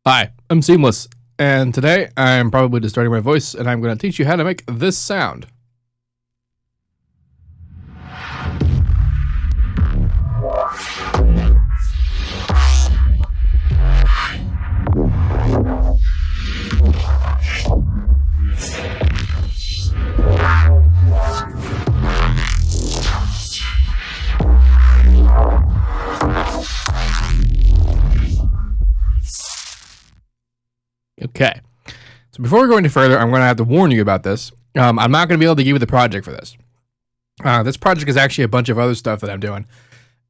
Hi, I'm Seamless, and today I'm probably distorting my voice, and I'm going to teach you how to make this sound. Okay, so before we go any further, I'm going to have to warn you about this. I'm not going to be able to give you the project for this. This project is actually a bunch of other stuff that I'm doing.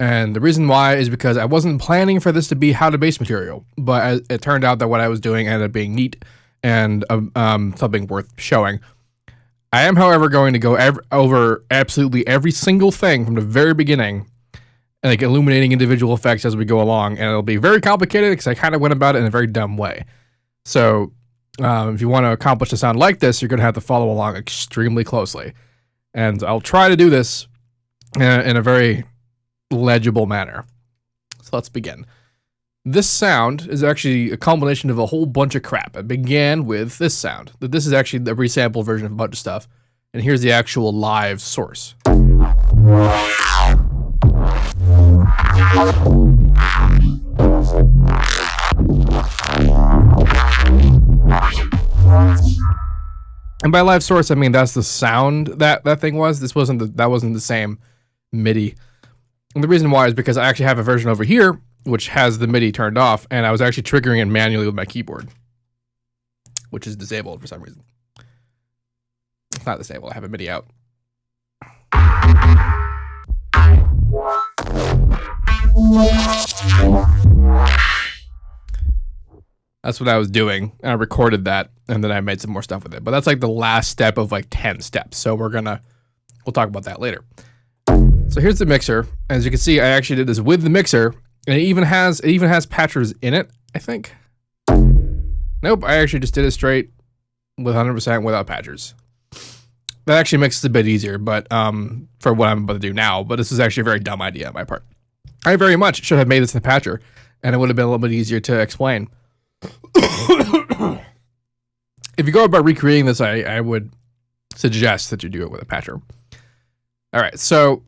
And the reason why is because I wasn't planning for this to be how to base material, but it turned out that what I was doing ended up being neat and something worth showing. I am, however, going to go over absolutely every single thing from the very beginning, like illuminating individual effects as we go along, and it'll be very complicated because I kind of went about it in a very dumb way. So if you want to accomplish a sound like this, you're going to have to follow along extremely closely. And I'll try to do this in a very legible manner. So let's begin. This sound is actually a combination of a whole bunch of crap. It began with this sound. This is actually the resampled version of a bunch of stuff. And here's the actual live source. And by live source, I mean that's the sound that thing was. That wasn't the same MIDI. And the reason why is because I actually have a version over here which has the MIDI turned off, and I was actually triggering it manually with my keyboard, which is disabled for some reason. It's not disabled. I have a MIDI out. That's what I was doing, and I recorded that, and then I made some more stuff with it. But that's like the last step of like 10 steps. So we'll talk about that later. So here's the mixer. As you can see, I actually did this with the mixer, and it even has patchers in it, I think. Nope, I actually just did it straight with 100% without patchers. That actually makes it a bit easier, but for what I'm about to do now. But this is actually a very dumb idea on my part. I very much should have made this in the patcher, and it would have been a little bit easier to explain. If you go about recreating this, I would suggest that you do it with a patcher. All right, so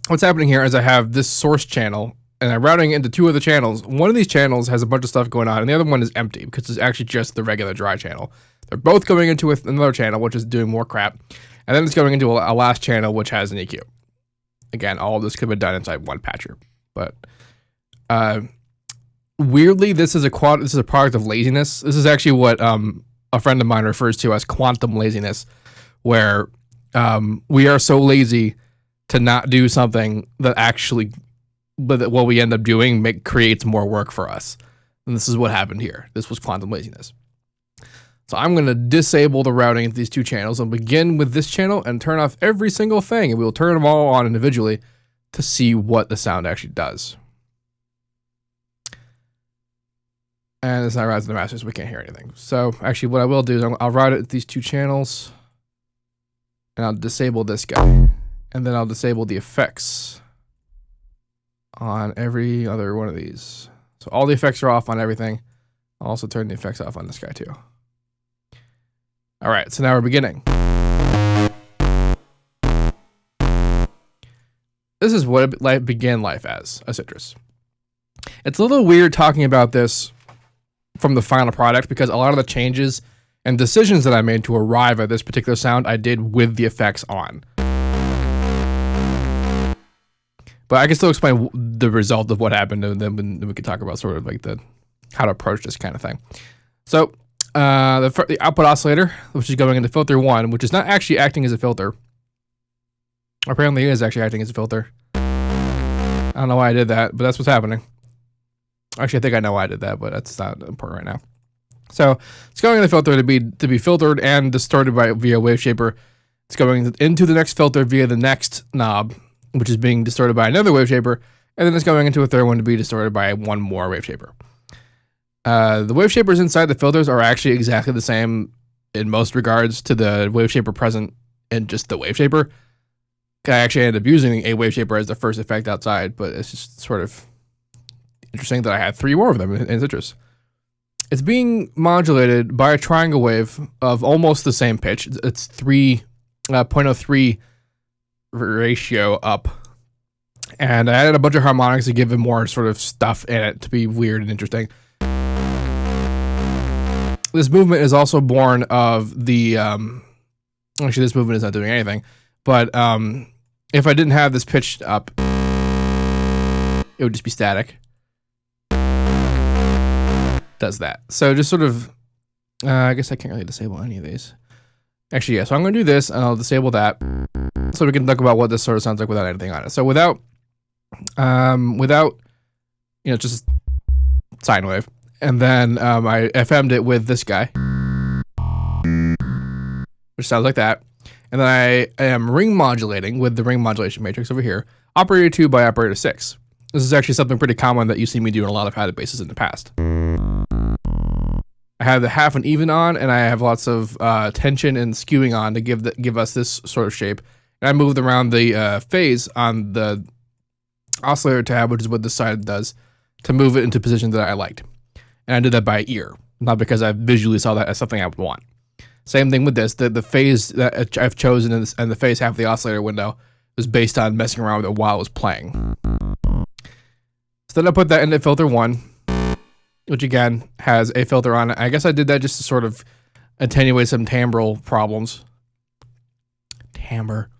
what's happening here is I have this source channel, and I'm routing into two other channels. One of these channels has a bunch of stuff going on, and the other one is empty because it's actually just the regular dry channel. They're both going into another channel, which is doing more crap, and then it's going into a last channel, which has an EQ. Again, all of this could have been done inside one patcher, but weirdly, this is a product of laziness. This is actually what a friend of mine refers to as quantum laziness, where we are so lazy to not do something that actually, but what we end up doing creates more work for us. And this is what happened here. This was quantum laziness. So I'm going to disable the routing into these two channels and begin with this channel and turn off every single thing, and we will turn them all on individually to see what the sound actually does. And it's not routed to the master, so we can't hear anything. So actually what I will do is I'll route it to these two channels, and I'll disable this guy. And then I'll disable the effects on every other one of these. So all the effects are off on everything. I'll also turn the effects off on this guy too. All right, so now we're beginning. This is what it began life as, a citrus. It's a little weird talking about this from the final product because a lot of the changes and decisions that I made to arrive at this particular sound I did with the effects on. But I can still explain the result of what happened, and then we can talk about sort of like how to approach this kind of thing. So the output oscillator, which is going into filter 1, which is not actually acting as a filter. Apparently it is actually acting as a filter. I don't know why I did that, but that's what's happening. Actually, I think I know why I did that, but that's not important right now. So it's going in the filter to be filtered and distorted via wave shaper. It's going into the next filter via the next knob, which is being distorted by another wave shaper, and then it's going into a third one to be distorted by one more wave shaper. The wave shapers inside the filters are actually exactly the same in most regards to the wave shaper present in just the wave shaper. I actually ended up using a wave shaper as the first effect outside, but it's just sort of interesting that I had 3 more of them in Citrus. it's being modulated by a triangle wave of almost the same pitch. It's 3.03 ratio up. And I added a bunch of harmonics to give it more sort of stuff in it to be weird and interesting. This movement is also born of the, actually this movement is not doing anything, but if I didn't have this pitched up, it would just be static. Does that. So just sort of, I guess I can't really disable any of these. Actually, yeah, so I'm going to do this, and I'll disable that, so we can talk about what this sort of sounds like without anything on it. So without, you know, just sine wave, and then I FM'd it with this guy, which sounds like that, and then I am ring modulating with the ring modulation matrix over here, operator 2 by operator 6. This is actually something pretty common that you see me do in a lot of hat basses in the past. I have the half and even on, and I have lots of tension and skewing on to give us this sort of shape. And I moved around the phase on the oscillator tab, which is what this side does, to move it into positions that I liked. And I did that by ear, not because I visually saw that as something I would want. Same thing with this. The phase that I've chosen and the phase half of the oscillator window was based on messing around with it while it was playing. So then I put that into filter 1, which again has a filter on it. I guess I did that just to sort of attenuate some timbral problems. Timbre.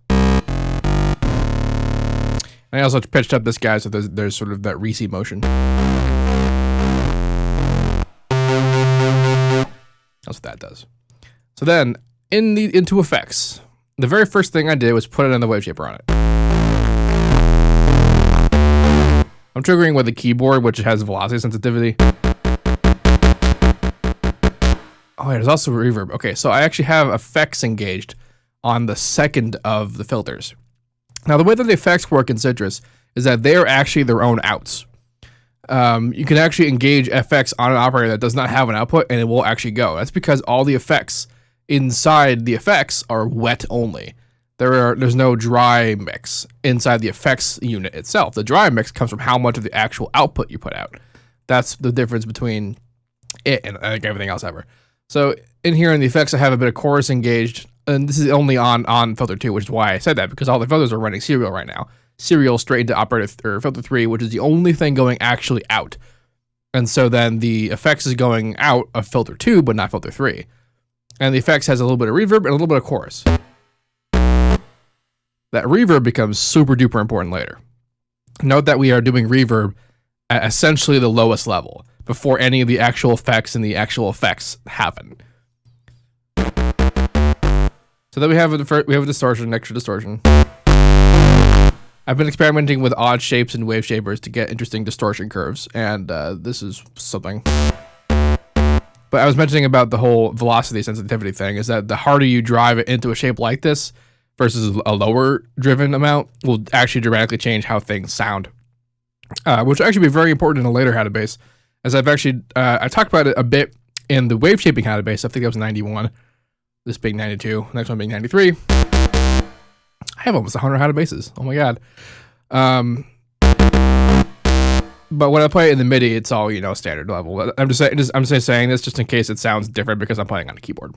I also pitched up this guy so there's sort of that Reese motion. That's what that does. So then into effects, the very first thing I did was put another wave shaper on it. I'm triggering with the keyboard, which has velocity sensitivity. Oh, there's also reverb. Okay, so I actually have effects engaged on the second of the filters. Now, the way that the effects work in Citrus is that they are actually their own outs. You can actually engage FX on an operator that does not have an output, and it will actually go. That's because all the effects inside the effects are wet only. There's no dry mix inside the effects unit itself. The dry mix comes from how much of the actual output you put out. That's the difference between it and I think everything else ever. So in here in the effects, I have a bit of chorus engaged, and this is only on filter 2, which is why I said that, because all the filters are running serial right now. Serial straight into operator or filter 3, which is the only thing going actually out. And so then the effects is going out of filter 2, but not filter 3. And the effects has a little bit of reverb and a little bit of chorus. That reverb becomes super duper important later. Note that we are doing reverb at essentially the lowest level before any of the actual effects and the actual effects happen. So then we have a distortion, extra distortion. I've been experimenting with odd shapes and wave shapers to get interesting distortion curves, and this is something. But I was mentioning about the whole velocity sensitivity thing, is that the harder you drive it into a shape like this versus a lower driven amount will actually dramatically change how things sound. Which will actually be very important in a later how-to bass, as I've actually, I talked about it a bit in the wave shaping how-to bass. I think that was 91, this being 92, next one being 93. I have almost 100 how-to basses. Oh my god. But when I play it in the MIDI, it's all, you know, standard level. I'm just saying this just in case it sounds different because I'm playing on a keyboard.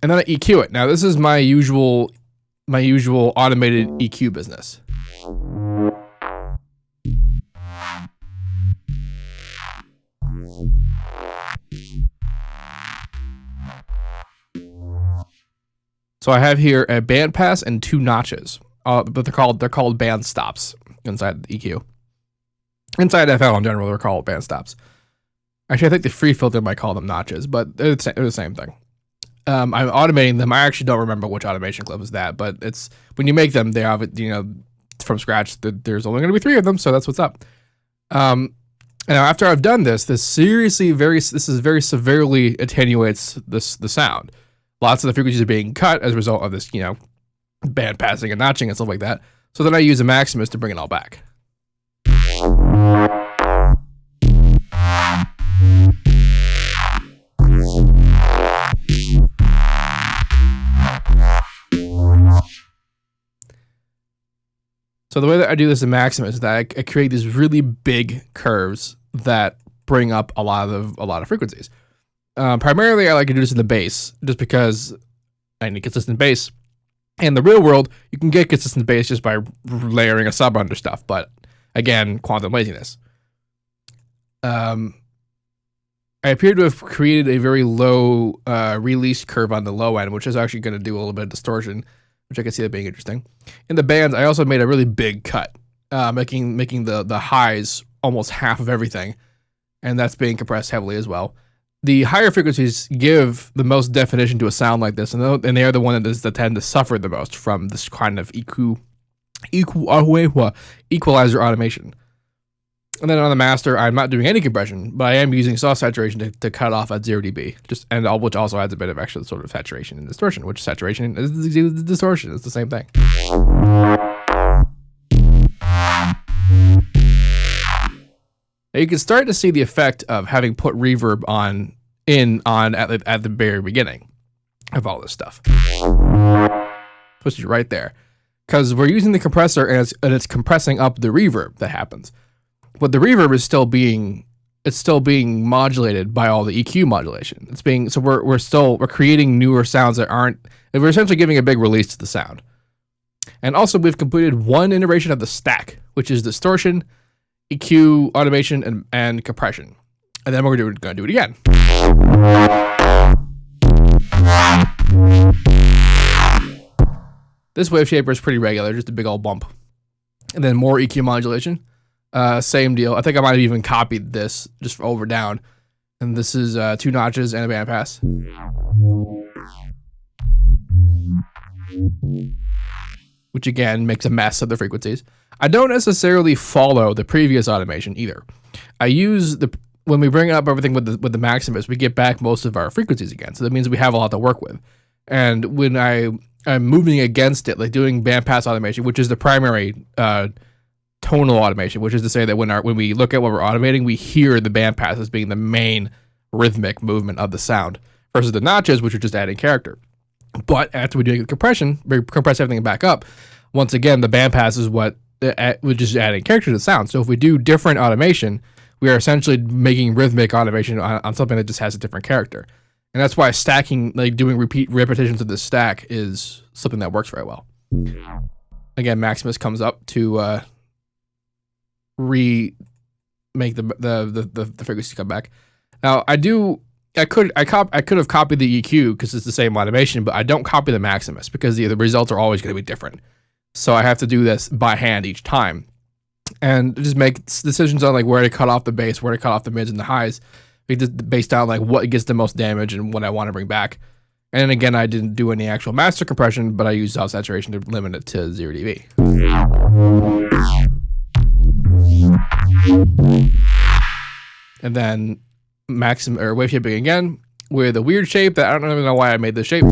And then I EQ it. Now this is my usual automated EQ business. So I have here a bandpass and 2 notches, but they're called band stops inside the EQ. Inside FL in general, they're called band stops. Actually, I think the free filter might call them notches, but they're the same thing. I'm automating them. I actually don't remember which automation clip is that, but it's when you make them, they have it, you know, from scratch. There's only going to be 3 of them, so that's what's up. Now after I've done this, this very severely attenuates the sound. Lots of the frequencies are being cut as a result of this, you know, band passing and notching and stuff like that. So then I use a Maximus to bring it all back. So the way that I do this in Maximus is that I create these really big curves that bring up a lot of frequencies. Primarily, I like to do this in the bass, just because I need consistent bass. In the real world, you can get consistent bass just by layering a sub under stuff, but again, quantum laziness. I appear to have created a very low release curve on the low end, which is actually going to do a little bit of distortion, which I can see that being interesting. In the bands, I also made a really big cut, making the highs almost half of everything, and that's being compressed heavily as well. The higher frequencies give the most definition to a sound like this, and they are the one that tend to suffer the most from this kind of equalizer automation. And then on the master, I'm not doing any compression, but I am using soft saturation to cut off at 0 dB, which also adds a bit of extra sort of saturation and distortion, which saturation is distortion. It's the same thing. Now you can start to see the effect of having put reverb at the very beginning of all this stuff. Puts you right there, because we're using the compressor and it's compressing up the reverb that happens, but the reverb is still being modulated by all the EQ modulation. We're creating newer sounds we're essentially giving a big release to the sound. And also we've completed one iteration of the stack, which is distortion, EQ, automation, and compression. And then we're going to do it again. This wave shaper is pretty regular, just a big old bump. And then more EQ modulation. Same deal. I think I might have even copied this just over down. And this is 2 notches and a bandpass. Which again makes a mess of the frequencies. I don't necessarily follow the previous automation either. I use when we bring up everything with the Maximus, we get back most of our frequencies again. So that means we have a lot to work with. And when I'm moving against it, like doing bandpass automation, which is the primary tonal automation, which is to say that when we look at what we're automating, we hear the bandpass as being the main rhythmic movement of the sound, versus the notches, which are just adding character. But after we do the compression, we compress everything back up. Once again, the bandpass is what we're just adding character to the sound. So if we do different automation, we are essentially making rhythmic automation on something that just has a different character. And that's why stacking, like doing repetitions of the stack, is something that works very well. Again, Maximus comes up to remake the frequencies come back. Now I could have copied the EQ because it's the same automation, but I don't copy the Maximus because the results are always going to be different. So I have to do this by hand each time, and just make decisions on like where to cut off the bass, where to cut off the mids and the highs, based on like what gets the most damage and what I want to bring back. And then again, I didn't do any actual master compression, but I used soft saturation to limit it to 0 dB. And then wave shaping again with a weird shape that I don't even know why I made this shape.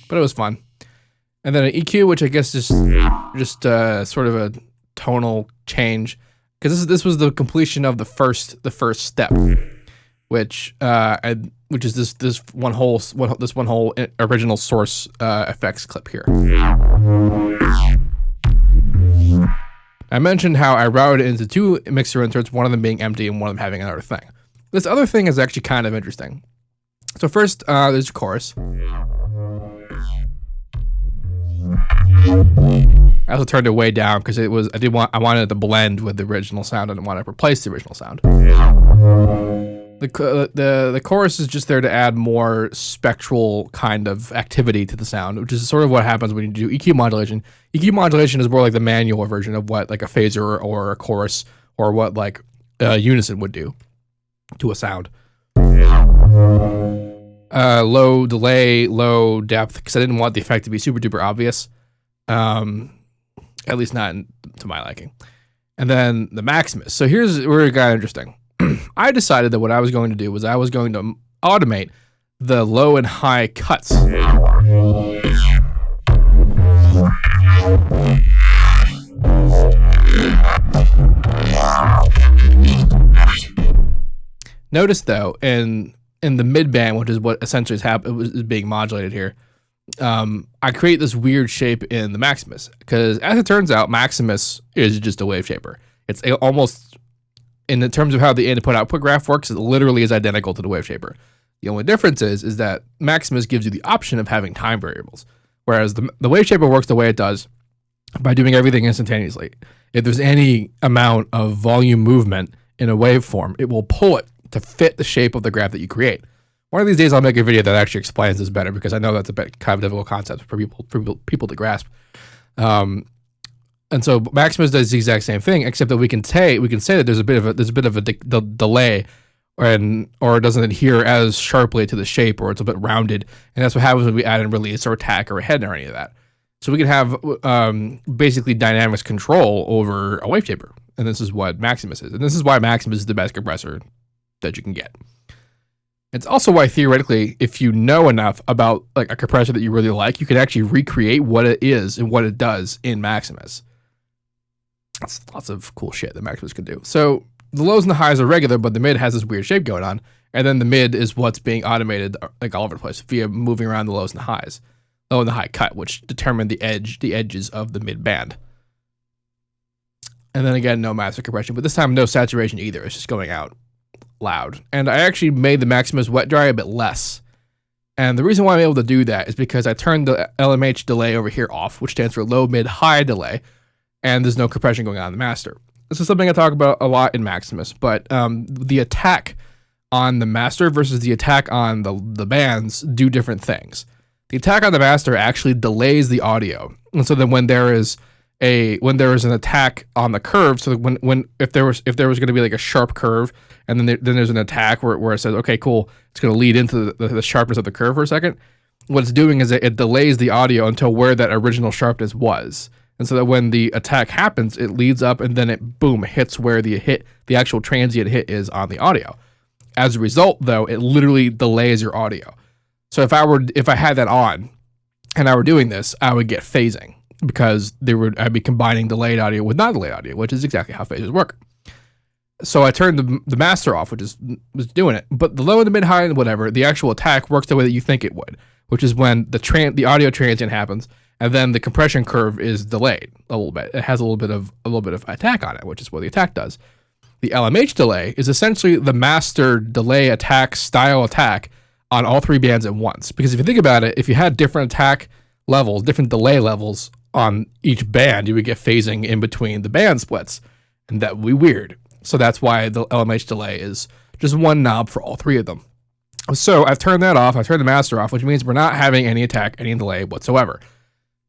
But it was fun. And then an EQ, which I guess is just sort of a tonal change, because this was the completion of the first step, which is this one whole original source effects clip here. I mentioned how I routed it into 2 mixer inserts, one of them being empty and one of them having another thing. This other thing is actually kind of interesting. So first, there's a chorus. I also turned it way down because I wanted it to blend with the original sound. I didn't want to replace the original sound. The chorus is just there to add more spectral kind of activity to the sound, which is sort of what happens when you do EQ modulation. EQ modulation is more like the manual version of what like a phaser or a chorus or what like unison would do to a sound. Low delay, low depth, because I didn't want the effect to be super duper obvious. At least not to my liking. And then the Maximus. So here's where it got interesting. I decided that what I was going to do was I was going to automate the low and high cuts. Notice though, in the mid band, which is what essentially is being modulated here, I create this weird shape in the Maximus because, as it turns out, Maximus is just a wave shaper. It's almost, in the terms of how the input-output graph works, it literally is identical to the wave shaper. The only difference is that Maximus gives you the option of having time variables, whereas the wave shaper works the way it does by doing everything instantaneously. If there's any amount of volume movement in a waveform, it will pull it to fit the shape of the graph that you create. One of these days, I'll make a video that actually explains this better because I know that's a bit kind of difficult concept for people to grasp. And so Maximus does the exact same thing, except that we can say that there's a bit of a delay, or it doesn't adhere as sharply to the shape, or it's a bit rounded, and that's what happens when we add in release or attack or head or any of that. So we can have basically dynamics control over a wave shaper, and this is what Maximus is, and this is why Maximus is the best compressor that you can get. It's also why, theoretically, if you know enough about like a compressor that you really like, you can actually recreate what it is and what it does in Maximus. That's lots of cool shit that Maximus can do. So the lows and the highs are regular, but the mid has this weird shape going on, and then the mid is what's being automated like all over the place via moving around the lows and the highs. Low and the high cut, which determine the edges of the mid band. And then again, no master compression, but this time no saturation either. It's just going out loud. And I actually made the Maximus wet dry a bit less. And the reason why I'm able to do that is because I turned the LMH delay over here off, which stands for low, mid, high delay, and there's no compression going on in the master. This is something I talk about a lot in Maximus, but the attack on the master versus the attack on the bands do different things. The attack on the master actually delays the audio, and so then when there is an attack on the curve, so if there was going to be like a sharp curve, and then there's an attack where it says, okay, cool, it's going to lead into the sharpness of the curve for a second. What it's doing is it delays the audio until where that original sharpness was, and so that when the attack happens, it leads up and then it boom hits where the actual transient hit is on the audio. As a result, though, it literally delays your audio. So if I had that on and I were doing this, I would get phasing because I'd be combining delayed audio with not delayed audio, which is exactly how phasers work. So I turned the master off, which was doing it. But the low and the mid, high and whatever, the actual attack works the way that you think it would, which is when the audio transient happens and then the compression curve is delayed a little bit. It has a little bit of attack on it, which is what the attack does. The LMH delay is essentially the master delay attack style attack on all three bands at once. Because if you think about it, if you had different attack levels, different delay levels on each band, you would get phasing in between the band splits, and that would be weird. So that's why the LMH delay is just one knob for all three of them. So I've turned that off. I've turned the master off, which means we're not having any attack, any delay whatsoever.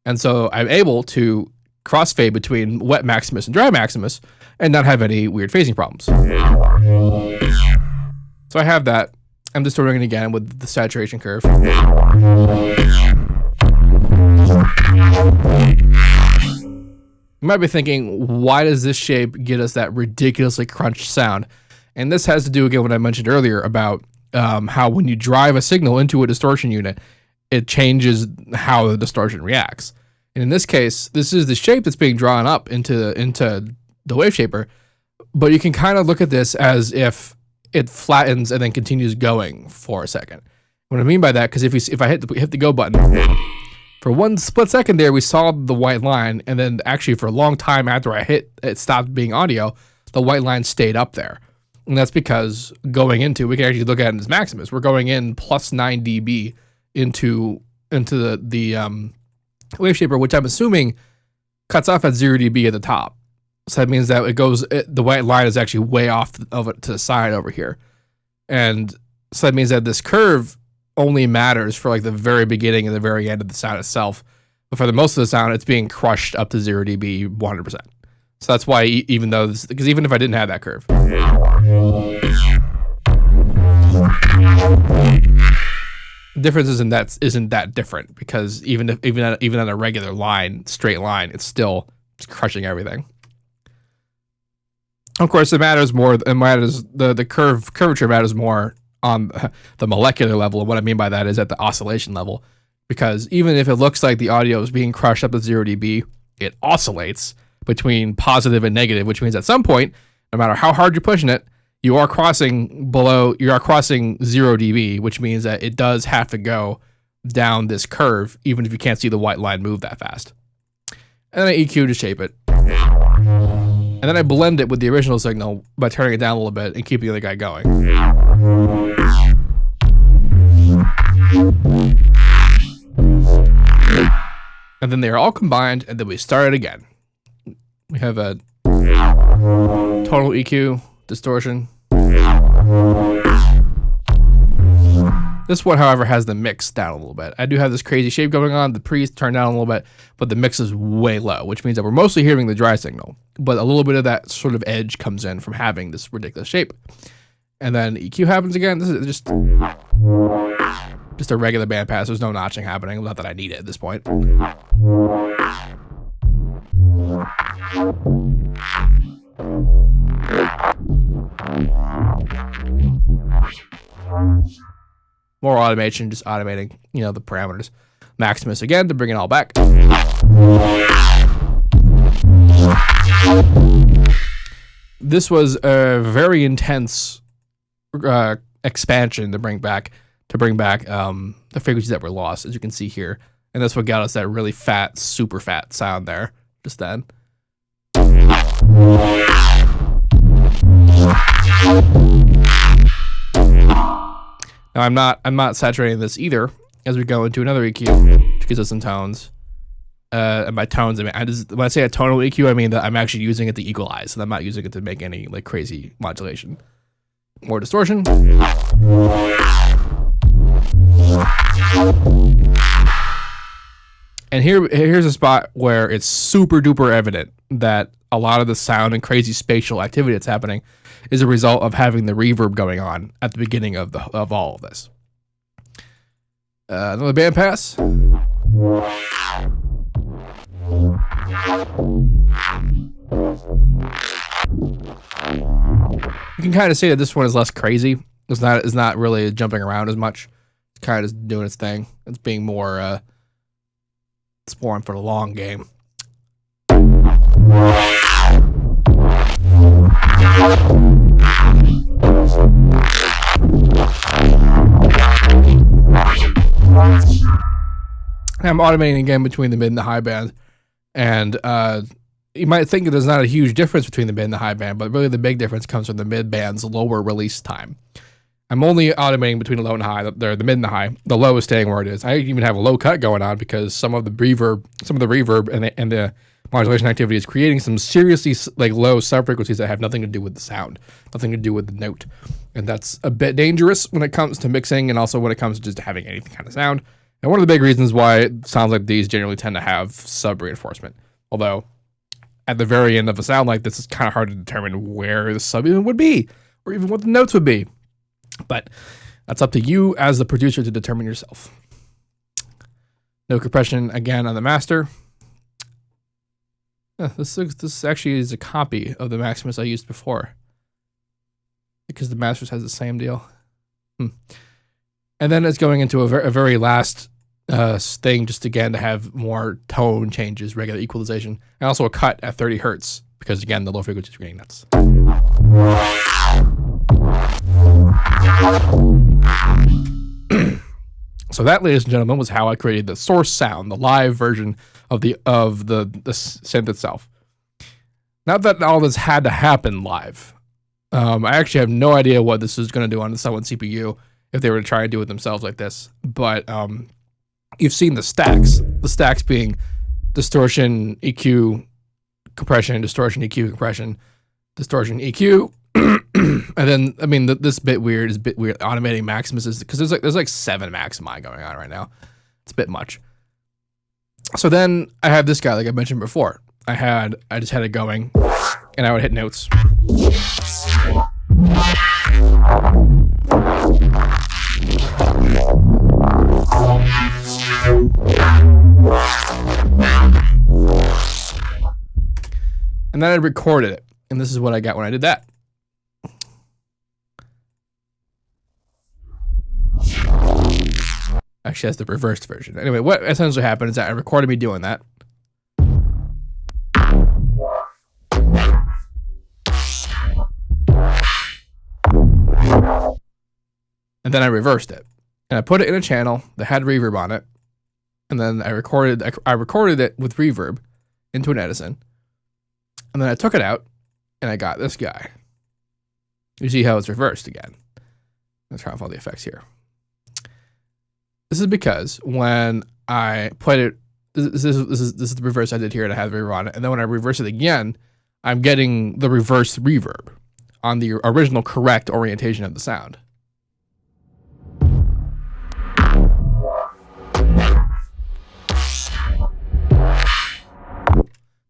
And so I'm able to crossfade between wet Maximus and dry Maximus and not have any weird phasing problems. So I have that. I'm distorting it again with the saturation curve. You might be thinking, why does this shape get us that ridiculously crunched sound? And this has to do, again, what I mentioned earlier about how when you drive a signal into a distortion unit, it changes how the distortion reacts. And in this case, this is the shape that's being drawn up into the wave shaper, but you can kind of look at this as if it flattens and then continues going for a second. What I mean by that, because if I hit the go button, for one split second there, we saw the white line, and then actually for a long time after I hit, it stopped being audio, the white line stayed up there. And that's because going into, we can actually look at it as Maximus. We're going in plus 9 dB into the wave shaper, which I'm assuming cuts off at 0 dB at the top. So that means that the white line is actually way off of it to the side over here. And so that means that this curve only matters for like the very beginning and the very end of the sound itself. But for the most of the sound, it's being crushed up to 0 dB 100%. So that's why even if I didn't have that curve. The difference isn't that different, because even on a regular line, straight line, it's crushing everything. Of course, the curvature matters more on the molecular level. And what I mean by that is at the oscillation level, because even if it looks like the audio is being crushed up to 0 dB, it oscillates between positive and negative, which means at some point, no matter how hard you're pushing it, you are crossing 0 dB, which means that it does have to go down this curve, even if you can't see the white line move that fast. And then I EQ to shape it. And then I blend it with the original signal by turning it down a little bit and keeping the other guy going. And then they are all combined, and then we start it again. We have a total EQ, distortion. This one, however, has the mix down a little bit. I do have this crazy shape going on, the pre's turned down a little bit, but the mix is way low, which means that we're mostly hearing the dry signal, but a little bit of that sort of edge comes in from having this ridiculous shape. And then EQ happens again. This is just a regular bandpass. There's no notching happening. Not that I need it at this point. More automation, just automating, the parameters. Maximus again to bring it all back. This was a very intense expansion to bring back the frequencies that were lost, as you can see here. And that's what got us that really fat, super fat sound there just then. Now I'm not saturating this either as we go into another EQ to give us some tones. And by tones, I mean when I say a tonal EQ, I mean that I'm actually using it to equalize, and I'm not using it to make any like crazy modulation. More distortion. And here's a spot where it's super duper evident that a lot of the sound and crazy spatial activity that's happening is a result of having the reverb going on at the beginning of all of this. Another bandpass. You can kind of see that this one is less crazy. It's not really jumping around as much. It's kind of just doing its thing. It's being more exploring for the long game. I'm automating again between the mid and the high band, and you might think that there's not a huge difference between the mid and the high band, but really the big difference comes from the mid band's lower release time. I'm only automating between the low and high, the mid and the high. The low is staying where it is. I even have a low cut going on because some of the reverb and the modulation activity is creating some seriously like low subfrequencies that have nothing to do with the sound, nothing to do with the note. And that's a bit dangerous when it comes to mixing and also when it comes to just having any kind of sound. And one of the big reasons why it sounds like these generally tend to have sub reinforcement. Although at the very end of a sound like this, it's kind of hard to determine where the sub even would be or even what the notes would be. But that's up to you as the producer to determine yourself. No compression again on the master. This actually is a copy of the Maximus I used before, because the Masters has the same deal. And then it's going into a very last thing, just again to have more tone changes, regular equalization, and also a cut at 30 hertz, because again the low frequencies are getting nuts. So that, ladies and gentlemen, was how I created the source sound, the live version of the synth itself. Not that all this had to happen live. I actually have no idea what this is going to do on the someone's CPU if they were to try and do it themselves like this. But you've seen the stacks being distortion, EQ, compression, distortion, EQ, compression, distortion, EQ. And then, I mean, this bit weird is a bit weird. Automating Maximus is because there's like 7 Maximi going on right now. It's a bit much. So then I have this guy, like I mentioned before. I just had it going, and I would hit notes. And then I recorded it, and this is what I got when I did that. Actually, that's the reversed version. Anyway, what essentially happened is that I recorded me doing that. And then I reversed it. and I put it in a channel that had reverb on it, and then I recorded it with reverb into an Edison, and then I took it out, and I got this guy. You see how it's reversed again. Let's try and follow the effects here. This is because when I played it, this is the reverse I did here, and I had the reverb on it, and then when I reverse it again, I'm getting the reverse reverb on the original correct orientation of the sound.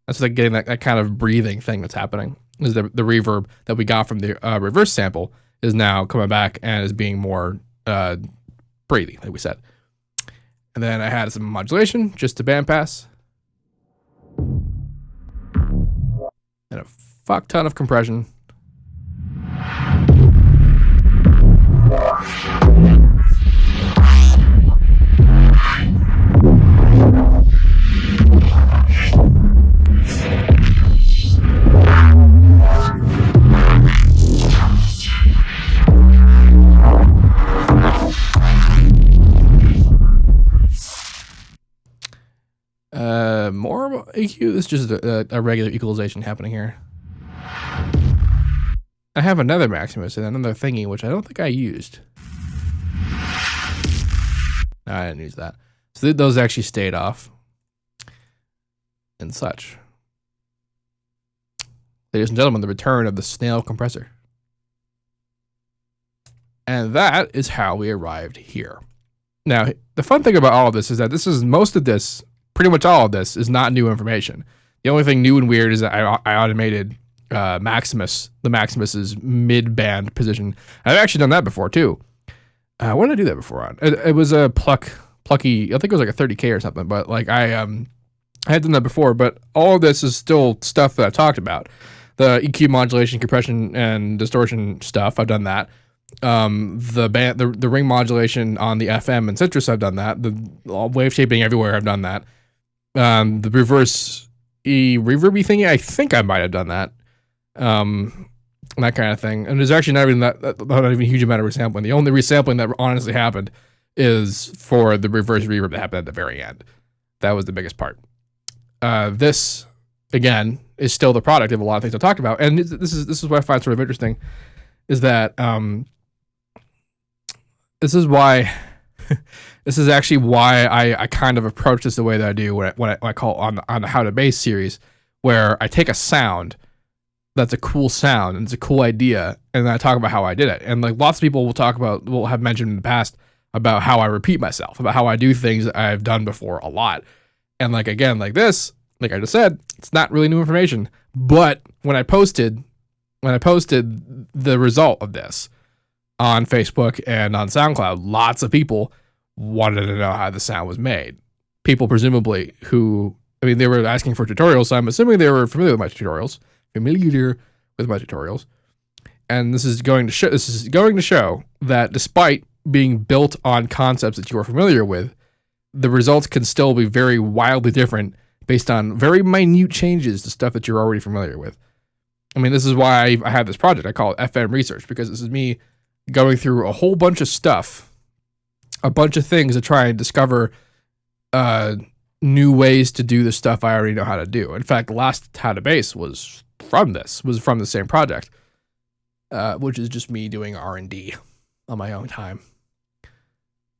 That's like getting that kind of breathing thing that's happening. Is the reverb that we got from the reverse sample is now coming back and is being more breathy, like we said. And then I had some modulation just to bandpass. And a fuck ton of compression. More EQ. This is just a regular equalization happening here. I have another Maximus and another thingy, which I don't think I used. No, I didn't use that. So those actually stayed off. And such. Ladies and gentlemen, the return of the snail compressor. And that is how we arrived here. Now, the fun thing about all of this is that most of this, pretty much all of this, is not new information. The only thing new and weird is that I automated Maximus, the Maximus's mid-band position. I've actually done that before too. What did I do that before on? It was a plucky, I think it was like a 30K or something, but like I had done that before, but all of this is still stuff that I've talked about. The EQ modulation, compression, and distortion stuff, I've done that. The ring modulation on the FM and Citrus, I've done that. The wave shaping everywhere, I've done that. The reverse reverby thingy, I think I might have done that. That kind of thing. And there's actually not even a huge amount of resampling. The only resampling that honestly happened is for the reverse reverb that happened at the very end. That was the biggest part. This, again, is still the product of a lot of things I talked about. And this is what I find sort of interesting, is that this is actually why I kind of approach this the way that I do when I call on the How to Bass series, where I take a sound that's a cool sound and it's a cool idea, and then I talk about how I did it. And like lots of people will have mentioned in the past about how I repeat myself, about how I do things that I've done before a lot. And like, again, like this, like I just said, it's not really new information. But when I posted the result of this on Facebook and on SoundCloud, lots of people wanted to know how the sound was made. People presumably they were asking for tutorials, so I'm assuming they were familiar with my tutorials. And this is going to show that despite being built on concepts that you are familiar with, the results can still be very wildly different based on very minute changes to stuff that you're already familiar with. I mean, this is why I have this project. I call it FM Research, because this is me going through a whole bunch of stuff, a bunch of things to try and discover new ways to do the stuff I already know how to do. In fact, the last How to Bass was from the same project, which is just me doing R&D on my own time.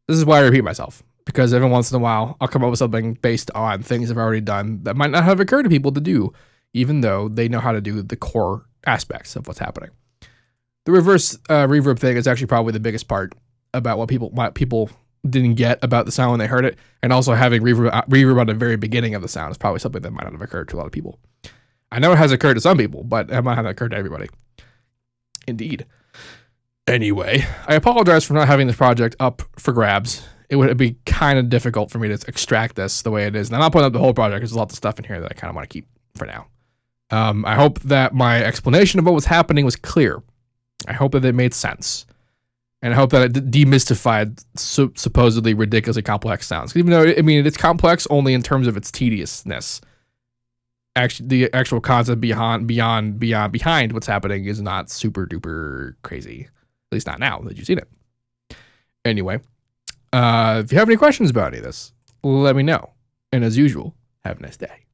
This is why I repeat myself, because every once in a while I'll come up with something based on things I've already done that might not have occurred to people to do, even though they know how to do the core aspects of what's happening. The reverse reverb thing is actually probably the biggest part about what people didn't get about the sound when they heard it, and also having reverb on the very beginning of the sound is probably something that might not have occurred to a lot of people. I know it has occurred to some people, but it might have occurred to everybody. Indeed. Anyway, I apologize for not having this project up for grabs. It would be kind of difficult for me to extract this the way it is. And I'm not putting up the whole project. There's lots of stuff in here that I kind of want to keep for now. I hope that my explanation of what was happening was clear. I hope that it made sense. And I hope that it demystified supposedly ridiculously complex sounds. Even though, I mean, it's complex only in terms of its tediousness. Actually, the actual concept behind what's happening is not super duper crazy. At least not now that you've seen it. Anyway, If you have any questions about any of this, let me know. And as usual, have a nice day.